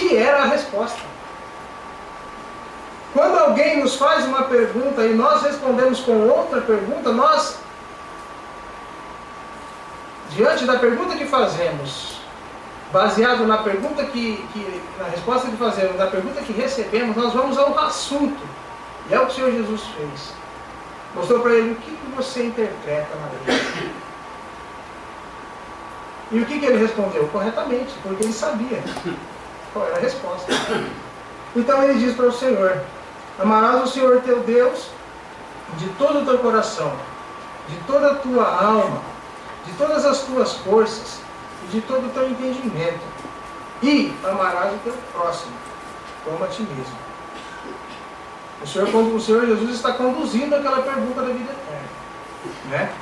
que era a resposta. Quando alguém nos faz uma pergunta e nós respondemos com outra pergunta, nós, diante da pergunta que fazemos, baseado na pergunta na resposta que fazemos, na pergunta que recebemos, nós vamos ao assunto. E é o que o Senhor Jesus fez. Mostrou para ele o que você interpreta na Bíblia. E o que ele respondeu? Corretamente, porque ele sabia qual era a resposta. Então ele diz para o Senhor: amarás o Senhor teu Deus de todo o teu coração, de toda a tua alma, de todas as tuas forças e de todo o teu entendimento, e amarás o teu próximo como a ti mesmo. O Senhor Jesus está conduzindo aquela pergunta da vida eterna, né?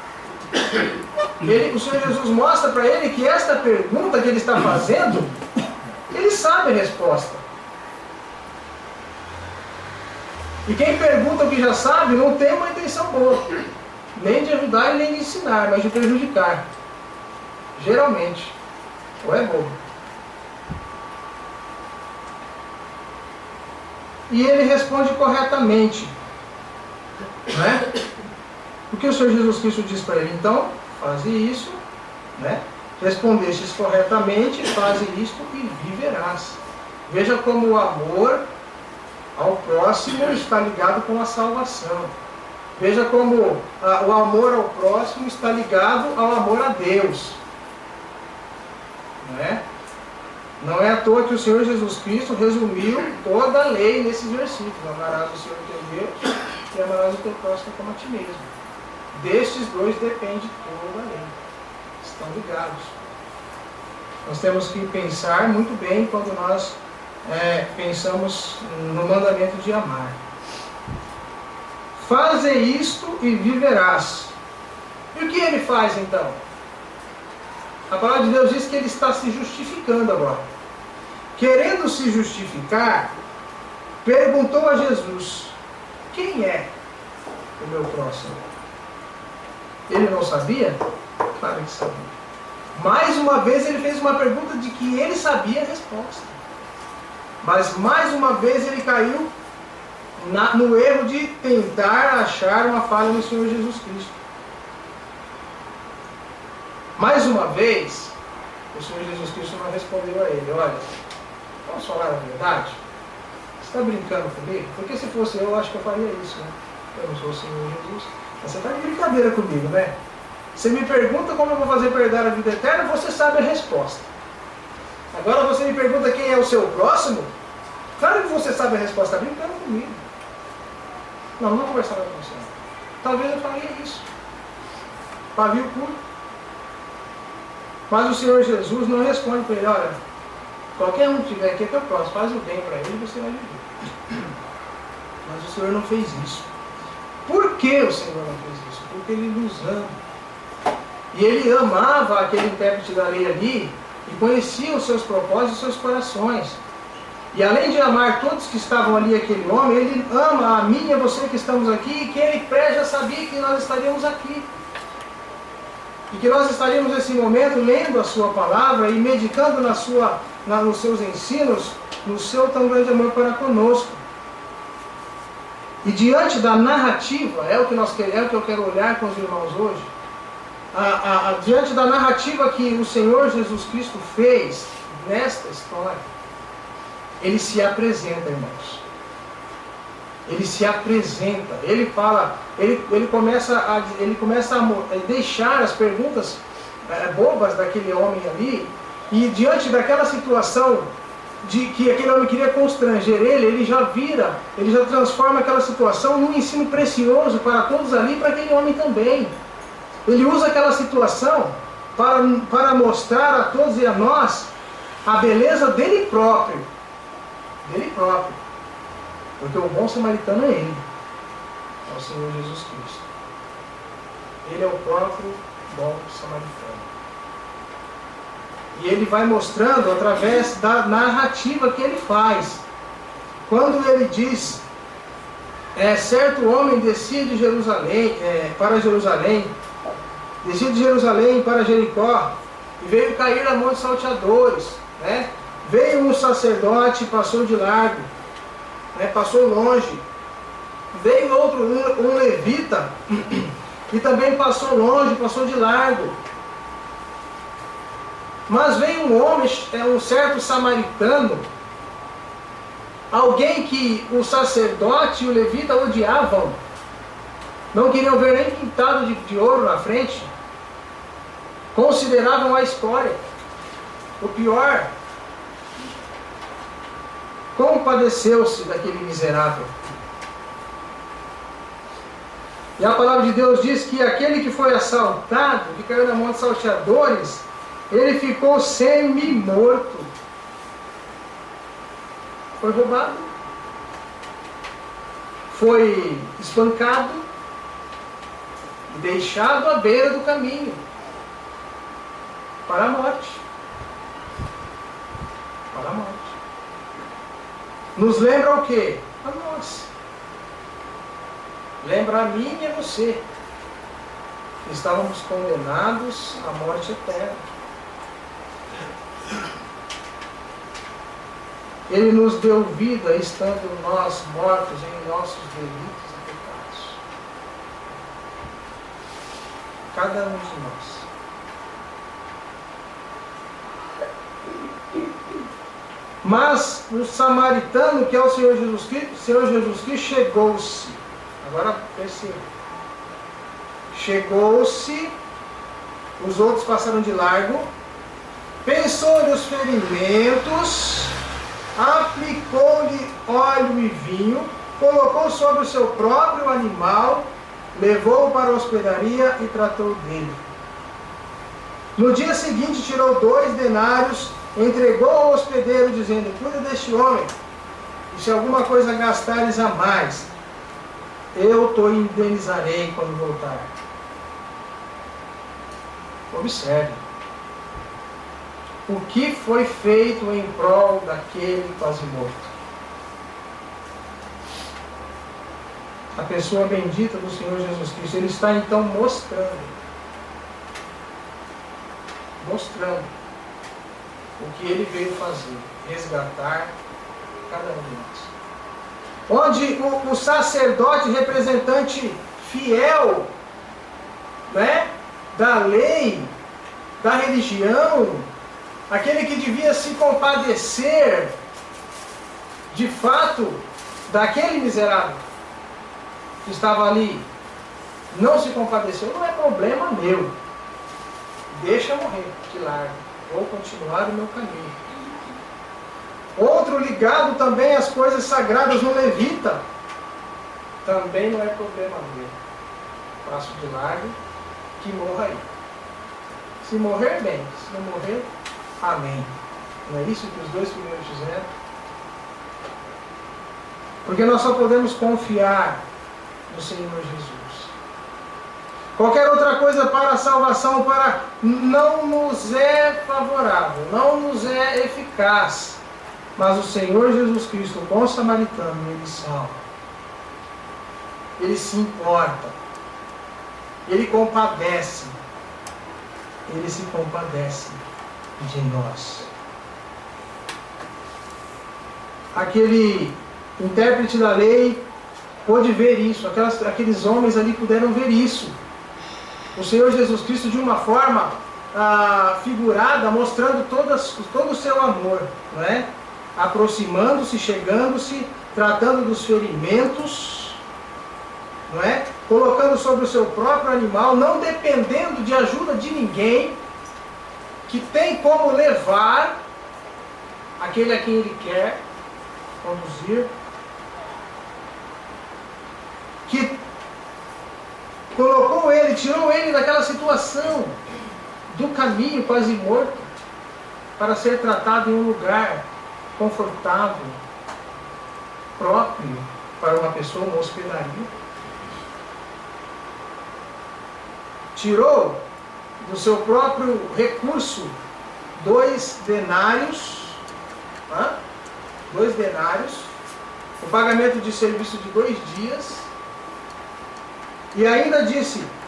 O Senhor Jesus mostra para ele que esta pergunta que ele está fazendo, ele sabe a resposta. E quem pergunta o que já sabe não tem uma intenção boa, nem de ajudar e nem de ensinar, mas de prejudicar. Geralmente. Ou é bobo. E ele responde corretamente, né? O que o Senhor Jesus Cristo diz para ele? Então, faze isso, né? Respondestes corretamente, faze isto e viverás. Veja como o amor ao próximo está ligado com a salvação. Veja como o amor ao próximo está ligado ao amor a Deus. Não é à toa que o Senhor Jesus Cristo resumiu toda a lei nesses versículos. Amarás o Senhor teu Deus e amarás o teu próximo como a ti mesmo. Destes dois depende toda a lei. Estão ligados. Nós temos que pensar muito bem quando nós pensamos no mandamento de amar. Faze isto e viverás. E o que ele faz então? A palavra de Deus diz que ele está se justificando agora. Querendo se justificar, perguntou a Jesus: quem é o meu próximo? Ele não sabia? Claro que sabia. Mais uma vez ele fez uma pergunta de que ele sabia a resposta. Mas mais uma vez ele caiu no erro de tentar achar uma falha no Senhor Jesus Cristo. Mais uma vez, o Senhor Jesus Cristo não respondeu a ele: olha, vamos falar a verdade? Você está brincando comigo? Porque se fosse eu acho que eu faria isso, né? Eu não sou o Senhor Jesus. Mas você está de brincadeira comigo, né? Você me pergunta como eu vou fazer para herdar a vida eterna, você sabe a resposta. Agora você me pergunta quem é o seu próximo? Claro que você sabe a resposta, está brincando comigo. Não vou conversar com você. Talvez eu faria isso. Pavio curto. Mas o Senhor Jesus não responde para ele: olha, qualquer um que estiver aqui é teu próximo, faz o bem para ele e você vai viver. Mas o Senhor não fez isso. Por que o Senhor não fez isso? Porque Ele nos ama. E Ele amava aquele intérprete da lei ali e conhecia os seus propósitos e os seus corações. E além de amar todos que estavam ali, aquele homem, Ele ama a mim e a você que estamos aqui, e que Ele já sabia que nós estaríamos aqui. E que nós estaríamos nesse momento lendo a sua palavra e meditando nos seus ensinos, no seu tão grande amor para conosco. E diante da narrativa, é o que eu quero olhar com os irmãos hoje, diante da narrativa que o Senhor Jesus Cristo fez nesta história, Ele se apresenta, irmãos. Ele se apresenta, ele fala, ele começa a deixar as perguntas bobas daquele homem ali, e diante daquela situação de que aquele homem queria constranger ele já transforma aquela situação num ensino precioso para todos ali e para aquele homem também. Ele usa aquela situação para mostrar a todos e a nós a beleza dele próprio. Dele próprio. Porque o bom samaritano é Ele. É o Senhor Jesus Cristo. Ele é o próprio bom samaritano. E Ele vai mostrando através da narrativa que Ele faz. Quando Ele diz, certo homem descia de Jerusalém, para Jerusalém, descia de Jerusalém para Jericó, e veio cair na mão de salteadores, né? Veio um sacerdote e passou de largo, né, passou longe. Veio outro, um levita, e também passou longe, passou de largo. Mas veio um homem, um certo samaritano, alguém que o sacerdote e o levita odiavam, não queriam ver nem pintado de ouro na frente, consideravam a escória, o pior. Compadeceu-se daquele miserável. E a palavra de Deus diz que aquele que foi assaltado, que caiu na mão de salteadores, ele ficou semi-morto. Foi roubado. Foi espancado e deixado à beira do caminho para a morte. Para a morte. Nos lembra o quê? A nós. Lembra a mim e a você. Estávamos condenados à morte eterna. Ele nos deu vida estando nós mortos em nossos delitos e pecados. Cada um de nós. Mas o samaritano, que é o Senhor Jesus Cristo, chegou-se. Agora perceba. Chegou-se, os outros passaram de largo, pensou nos ferimentos, aplicou-lhe óleo e vinho, colocou sobre o seu próprio animal, levou-o para a hospedaria e tratou dele. No dia seguinte tirou 2 denários, entregou ao hospedeiro, dizendo: cuida deste homem, e se alguma coisa gastares a mais, eu te indenizarei quando voltar. Observe. O que foi feito em prol daquele quase morto? A pessoa bendita do Senhor Jesus Cristo. Ele está então mostrando o que ele veio fazer, resgatar cada um de nós. Onde o sacerdote, representante fiel, né, da lei, da religião, aquele que devia se compadecer, de fato, daquele miserável que estava ali, não se compadeceu. Não é problema meu. Deixa eu morrer, te largo. Vou continuar o meu caminho. Outro ligado também às coisas sagradas no levita. Também não é problema meu. Passo de largo, que morra aí. Se morrer, bem. Se não morrer, amém. Não é isso que os 2 primeiros fizeram? Porque nós só podemos confiar no Senhor Jesus. Qualquer outra coisa para a salvação não nos é favorável, não nos é eficaz. Mas o Senhor Jesus Cristo, o bom samaritano, Ele salva. Ele se importa. Ele compadece. Ele se compadece de nós. Aquele intérprete da lei pôde ver isso. Aqueles homens ali puderam ver isso. O Senhor Jesus Cristo de uma forma figurada, mostrando todo o seu amor, não é? Aproximando-se, chegando-se, tratando dos ferimentos, não é? Colocando sobre o seu próprio animal, não dependendo de ajuda de ninguém, que tem como levar aquele a quem ele quer conduzir, que colocou ele, tirou ele daquela situação do caminho quase morto, para ser tratado em um lugar confortável, próprio para uma pessoa, uma hospedaria. Tirou do seu próprio recurso 2 denários, 2 denários, o pagamento de serviço de 2 dias, e ainda disse: